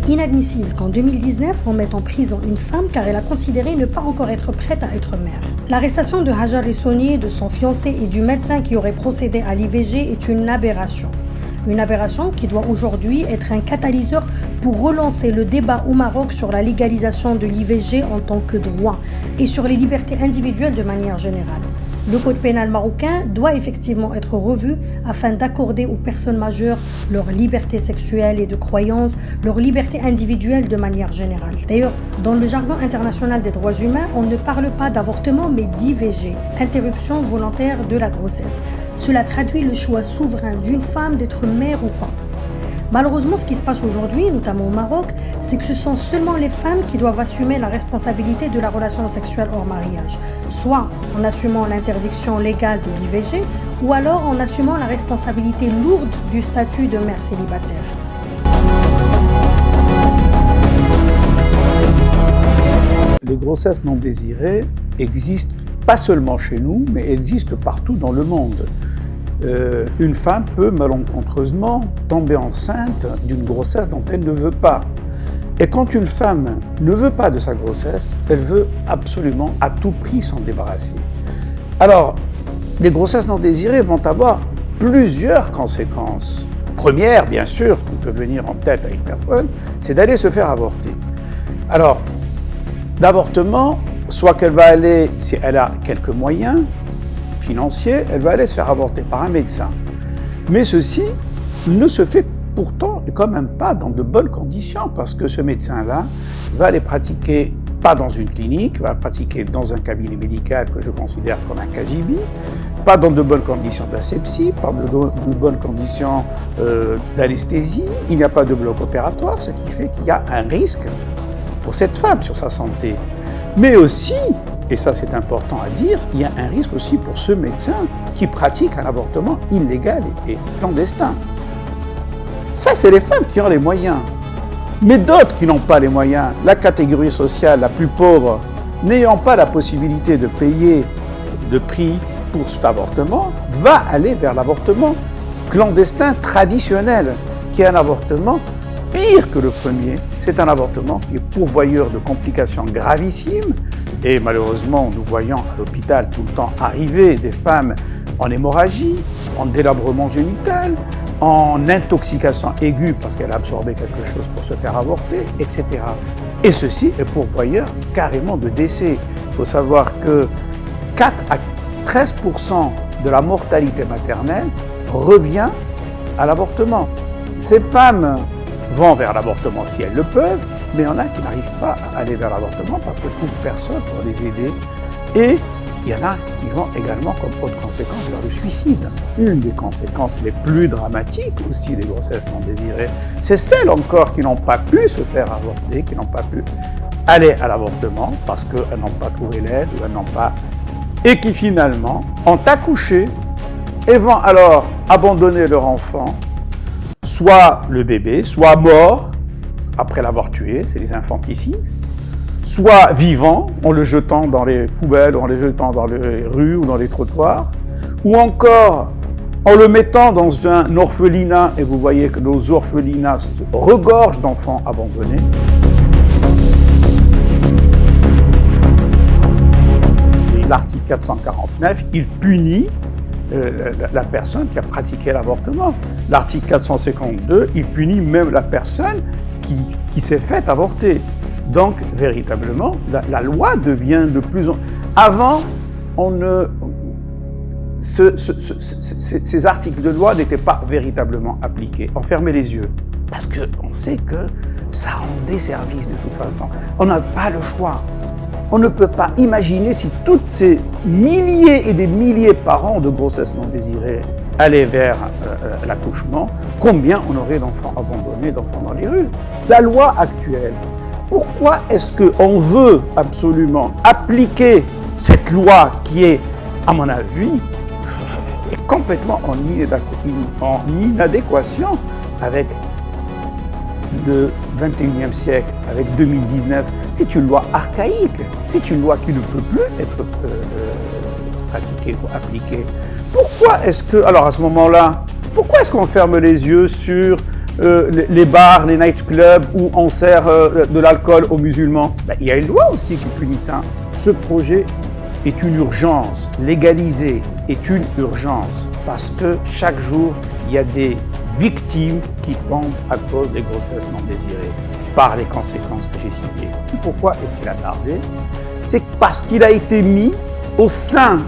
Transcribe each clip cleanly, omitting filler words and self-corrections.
inadmissible qu'en 2019, on mette en prison une femme car elle a considéré ne pas encore être prête à être mère. L'arrestation de Hajar Rissoni, de son fiancé et du médecin qui aurait procédé à l'IVG est une aberration. Une aberration qui doit aujourd'hui être un catalyseur pour relancer le débat au Maroc sur la légalisation de l'IVG en tant que droit et sur les libertés individuelles de manière générale. Le code pénal marocain doit effectivement être revu afin d'accorder aux personnes majeures leur liberté sexuelle et de croyance, leur liberté individuelle de manière générale. D'ailleurs, dans le jargon international des droits humains, on ne parle pas d'avortement mais d'IVG, interruption volontaire de la grossesse. Cela traduit le choix souverain d'une femme d'être mère ou pas. Malheureusement, ce qui se passe aujourd'hui, notamment au Maroc, c'est que ce sont seulement les femmes qui doivent assumer la responsabilité de la relation sexuelle hors mariage, soit en assumant l'interdiction légale de l'IVG, ou alors en assumant la responsabilité lourde du statut de mère célibataire. Les grossesses non désirées existent pas seulement chez nous, mais elles existent partout dans le monde. Une femme peut malencontreusement tomber enceinte d'une grossesse dont elle ne veut pas. Et quand une femme ne veut pas de sa grossesse, elle veut absolument à tout prix s'en débarrasser. Alors, les grossesses non désirées vont avoir plusieurs conséquences. Première, bien sûr, qui peut venir en tête à une personne, c'est d'aller se faire avorter. Alors, l'avortement, soit qu'elle va aller, si elle a quelques moyens financiers, elle va aller se faire avorter par un médecin. Mais ceci ne se fait pourtant quand même pas dans de bonnes conditions, parce que ce médecin-là va aller pratiquer, pas dans une clinique, va pratiquer dans un cabinet médical que je considère comme un KGB, pas dans de bonnes conditions d'asepsie, pas de bonnes conditions d'anesthésie, il n'y a pas de bloc opératoire, ce qui fait qu'il y a un risque pour cette femme sur sa santé. Mais aussi, et ça c'est important à dire, il y a un risque aussi pour ce médecin qui pratique un avortement illégal et clandestin. Ça, c'est les femmes qui ont les moyens. Mais d'autres qui n'ont pas les moyens, la catégorie sociale la plus pauvre, n'ayant pas la possibilité de payer le prix pour cet avortement, va aller vers l'avortement clandestin traditionnel, qui est un avortement pire que le premier. C'est un avortement qui est pourvoyeur de complications gravissimes. Et malheureusement, nous voyons à l'hôpital tout le temps arriver des femmes en hémorragie, en délabrement génital, en intoxication aiguë parce qu'elle a absorbé quelque chose pour se faire avorter, etc. Et ceci est pourvoyeur carrément de décès. Il faut savoir que 4 à 13% de la mortalité maternelle revient à l'avortement. Ces femmes vont vers l'avortement si elles le peuvent, mais il y en a qui n'arrivent pas à aller vers l'avortement parce qu'elles ne trouvent personne pour les aider. Et il y en a qui vont également, comme autre conséquence, vers le suicide. Une des conséquences les plus dramatiques aussi des grossesses non désirées, c'est celles encore qui n'ont pas pu se faire avorter, qui n'ont pas pu aller à l'avortement parce qu'elles n'ont pas trouvé l'aide ou elles n'ont pas... et qui finalement ont accouché et vont alors abandonner leur enfant, soit le bébé, soit mort, après l'avoir tué, c'est les infanticides, soit vivant, en le jetant dans les poubelles, ou en le jetant dans les rues ou dans les trottoirs, ou encore en le mettant dans un orphelinat, et vous voyez que nos orphelinats regorgent d'enfants abandonnés. Et l'article 449, il punit la personne qui a pratiqué l'avortement. L'article 452, il punit même la personne qui s'est fait avorter. Donc, véritablement, la loi devient de plus en... Avant, ces articles de loi n'étaient pas véritablement appliqués. On fermait les yeux. Parce qu'on sait que ça rendait service de toute façon. On n'a pas le choix. On ne peut pas imaginer si toutes ces milliers et des milliers par an de grossesses non désirées allaient vers l'accouchement, combien on aurait d'enfants abandonnés, d'enfants dans les rues. La loi actuelle, pourquoi est-ce qu'on veut absolument appliquer cette loi qui est, à mon avis, est complètement en inadéquation avec le 21e siècle, avec 2019, c'est une loi archaïque, c'est une loi qui ne peut plus être pratiquée ou appliquée. Pourquoi est-ce que, alors à ce moment-là, pourquoi est-ce qu'on ferme les yeux sur les bars, les nightclubs où on sert de l'alcool aux musulmans. Il y a une loi aussi qui punit ça. Ce projet est une urgence. Légaliser est une urgence parce que chaque jour, il y a des victimes qui tombent à cause des grossesses non désirées par les conséquences que j'ai citées. Pourquoi est-ce qu'il a tardé? C'est parce qu'il a été mis au sein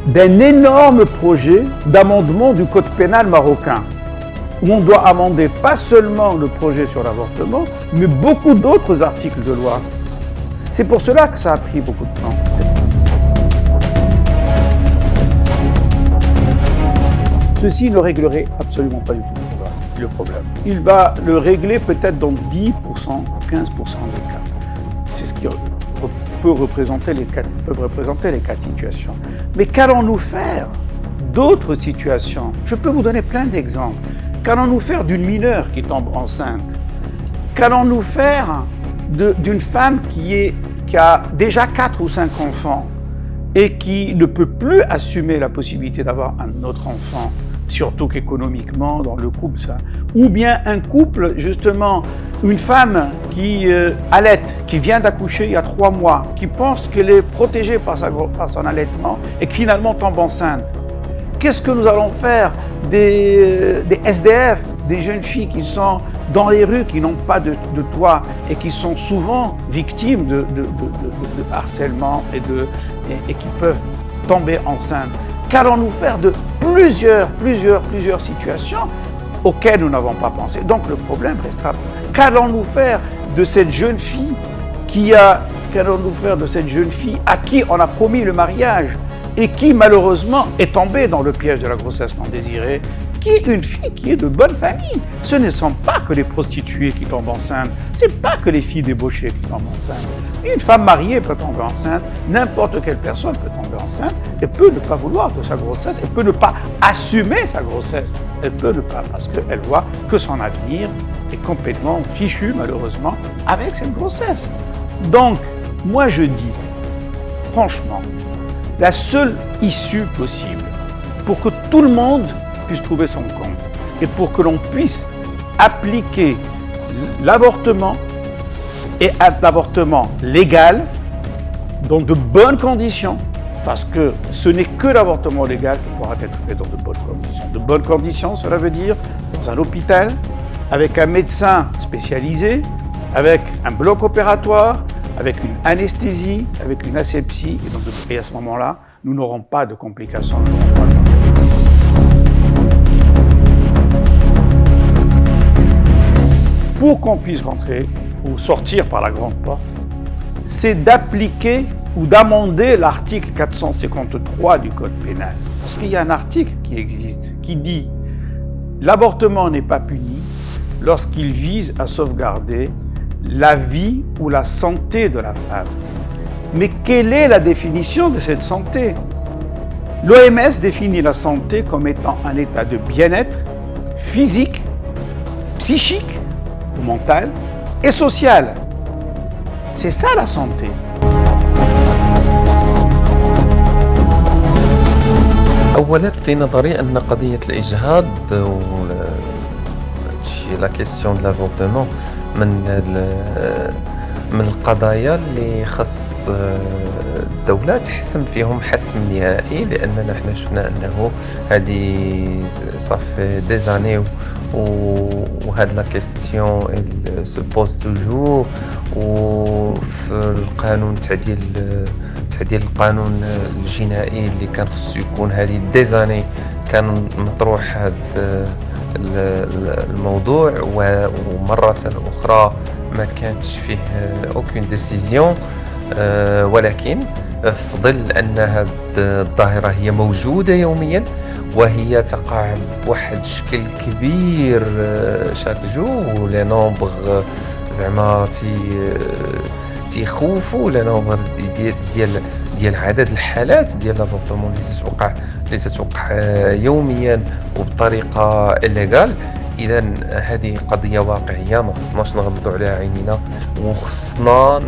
d'un énorme projet d'amendement du code pénal marocain, où on doit amender pas seulement le projet sur l'avortement, mais beaucoup d'autres articles de loi. C'est pour cela que ça a pris beaucoup de temps. Ceci ne réglerait absolument pas du tout le problème. Il va le régler peut-être dans 10%, 15% des cas. C'est ce qui peuvent représenter les cas de situation. Mais qu'allons-nous faire d'autres situations? Je peux vous donner plein d'exemples. Qu'allons-nous faire d'une mineure qui tombe enceinte? Qu'allons-nous faire d'une femme qui a déjà 4 ou 5 enfants et qui ne peut plus assumer la possibilité d'avoir un autre enfant, surtout qu'économiquement, dans le couple, ça. Ou bien un couple, justement, une femme qui allaite, qui vient d'accoucher il y a 3 mois, qui pense qu'elle est protégée par son allaitement et qui finalement tombe enceinte. Qu'est-ce que nous allons faire des SDF, des jeunes filles qui sont dans les rues, qui n'ont pas de toit et qui sont souvent victimes de harcèlement et qui peuvent tomber enceintes? Qu'allons-nous faire de plusieurs situations auxquelles nous n'avons pas pensé? Donc le problème restera. Qu'allons-nous faire de cette jeune fille à qui on a promis le mariage et qui malheureusement est tombée dans le piège de la grossesse non désirée, qui est une fille qui est de bonne famille? Ce ne sont pas que les prostituées qui tombent enceintes, ce n'est pas que les filles débauchées qui tombent enceintes. Une femme mariée peut tomber enceinte, n'importe quelle personne peut tomber enceinte et peut ne pas vouloir de sa grossesse, elle peut ne pas assumer sa grossesse, elle peut ne pas parce qu'elle voit que son avenir est complètement fichu malheureusement avec cette grossesse. Donc, moi je dis, franchement, la seule issue possible pour que tout le monde puisse trouver son compte et pour que l'on puisse appliquer l'avortement et l'avortement légal dans de bonnes conditions, parce que ce n'est que l'avortement légal qui pourra être fait dans de bonnes conditions. De bonnes conditions, cela veut dire dans un hôpital, avec un médecin spécialisé, avec un bloc opératoire, avec une anesthésie, avec une asepsie, et à ce moment-là, nous n'aurons pas de complications. Pour qu'on puisse rentrer ou sortir par la grande porte, c'est d'appliquer ou d'amender l'article 453 du Code pénal. Parce qu'il y a un article qui existe, qui dit « L'avortement n'est pas puni lorsqu'il vise à sauvegarder la vie ou la santé de la femme. » Mais quelle est la définition de cette santé? L'OMS définit la santé comme étant un état de bien-être physique, psychique ou mental et social. C'est ça la santé. أولاً في نظري أن قضية الإجهاض لا كيسيون دو لافورتمون من القضايا اللي خص الدولة تحسم فيهم حسم نهائي، لأننا حنا شفنا أنه هذه صافي دي زاني وهاد لا كيسيون سو بوز توجور. وفي القانون تعديل القانون الجنائي اللي كان خصو يكون هذه دي زاني كان مطروح هذا الموضوع، ومرة أخرى ما كانتش فيه aucune décision. ولكن في ظل أن هذه الظاهرة هي موجودة يوميا وهي تقع بواحد الشكل كبير شاك جو، لي نومبر زعما تيخوفوا، لي نومبر ديال عدد الحالات ديال لافورتمون اللي تتوقع يوميا وبطريقه إليغال. اذا هذه قضيه واقعيه ما خصناش نغمضوا عليها عينينا، وخصنا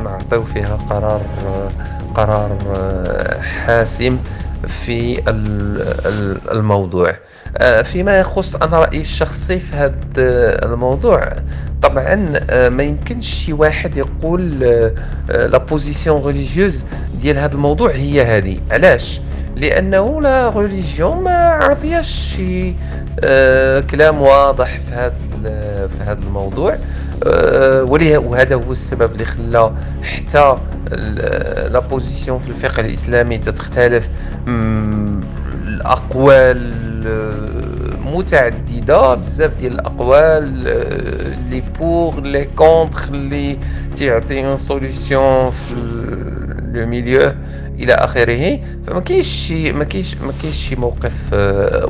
نعطيو فيها قرار حاسم في الموضوع. فيما يخص أنا رأيي الشخصي في هذا الموضوع، طبعا ما يمكنش شي واحد يقول لا بوزيسيون ريليجيوز ديال هذا الموضوع هي هذه. علاش؟ لأنه لا ريليجيون ما عطياش شي كلام واضح في هذا الموضوع. وهذا هو السبب اللي خلى حتى لا بوزيسيون في الفقه الإسلامي تختلف. الأقوال متعددة، بزاف ديال الأقوال لي بور لي كونتر اللي تعطي اون سوليوشن في لو ميليو الى اخره. فما كاينش شي موقف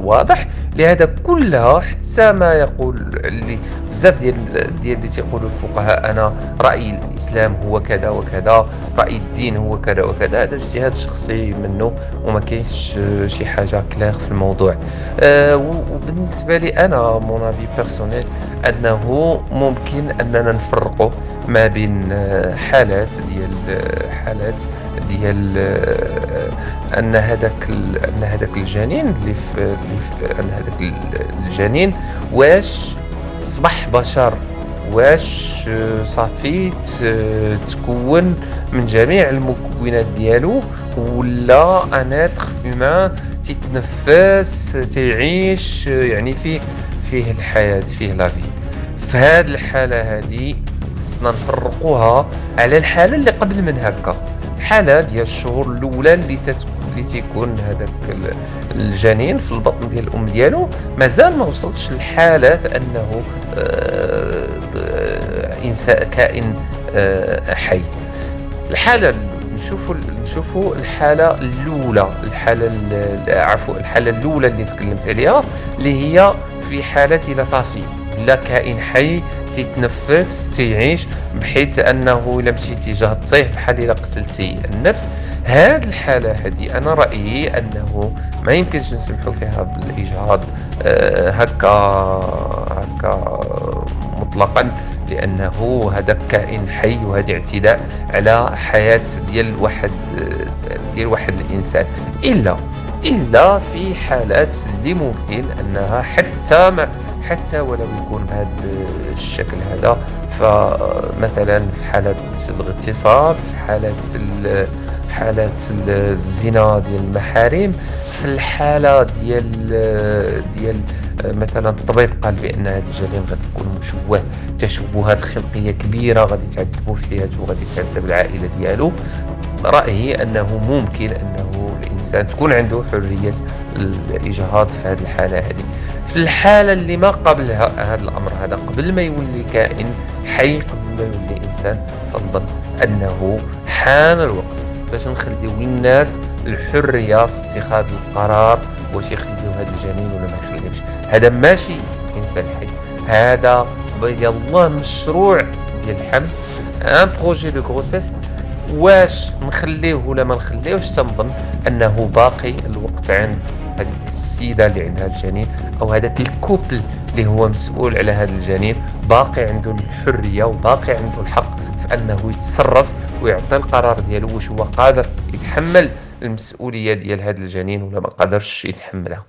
واضح لهذا كلها. حتى ما يقول اللي بزاف ديال اللي تيقولوا الفقهاء انا رايي الاسلام هو كذا وكذا، راي الدين هو كذا وكذا، هذا اجتهاد شخصي منه وما كاينش شي حاجه كلير في الموضوع. وبالنسبه لي انا مون افي بيرسونيل انه ممكن اننا نفرقوا ما بين حالات ديال ان هذاك الجنين ان هذاك الجنين واش تصبح بشر، واش صافي تكون من جميع المكونات ديالو، ولا ان اتر هومان تيتنفس تيعيش، يعني فيه الحياة، فيه لافي. في هذه الحالة هذه خصنا نفرقوها على الحالة اللي قبل من هكا، حالة ديال الشهور الأولى اللي تيكون هذاك الجنين في البطن ديال الأم ديالو مازال ما وصلش لحالة أنه إنسان كائن حي. الحالة نشوفوا الحالة الأولى، الحالة الأولى اللي تكلمت عليها، اللي هي في حالة إلى صافي لا كائن حي تيتنفس تيعيش، بحيث انه الا مشيتي جهضتيه بحال الا قتلتي النفس. هاد الحاله هذه انا رايي انه ما يمكنش نسمحوا فيها بالاجهاض هكا مطلقا، لانه هذا كائن حي وهذا اعتداء على حياه ديال واحد الانسان، الا في حالات اللي ممكن انها حتى ولو يكون بهذا الشكل هذا. فمثلا في حالة الاغتصاب، في حالة الزنا ديال المحارم، في الحالة ديال مثلا الطبيب قال بان هذا الجنين غادي يكون مشوه تشوهات خلقية كبيرة، غادي يتعذبوا في حياته وغادي يتعذب العائلة ديالو. رأيي أنه ممكن أنه الإنسان تكون عنده حرية الإجهاض في هذه الحالة هذه. في الحالة اللي ما قبل هذا الأمر هذا، قبل ما يولي كائن حي، قبل ما يولي إنسان، تنظن أنه حان الوقت باش نخليو للناس الحرية في اتخاذ القرار واش يخليو هذا الجنين ولا ما يخليوش. هذا ماشي إنسان حي، هذا يلاه مشروع ديال الحمل، ان بروجي دو غروسيس. واش نخليوه ولا ما نخليوش، تنظن انه باقي الوقت عند هذه السيده اللي عندها الجنين او هذاك الكوبل اللي هو مسؤول على هذا الجنين، باقي عنده الحريه وباقي عنده الحق في انه يتصرف ويعطي القرار ديالو واش هو قادر يتحمل المسؤوليه ديال هذا الجنين ولا ما قادرش يتحملها.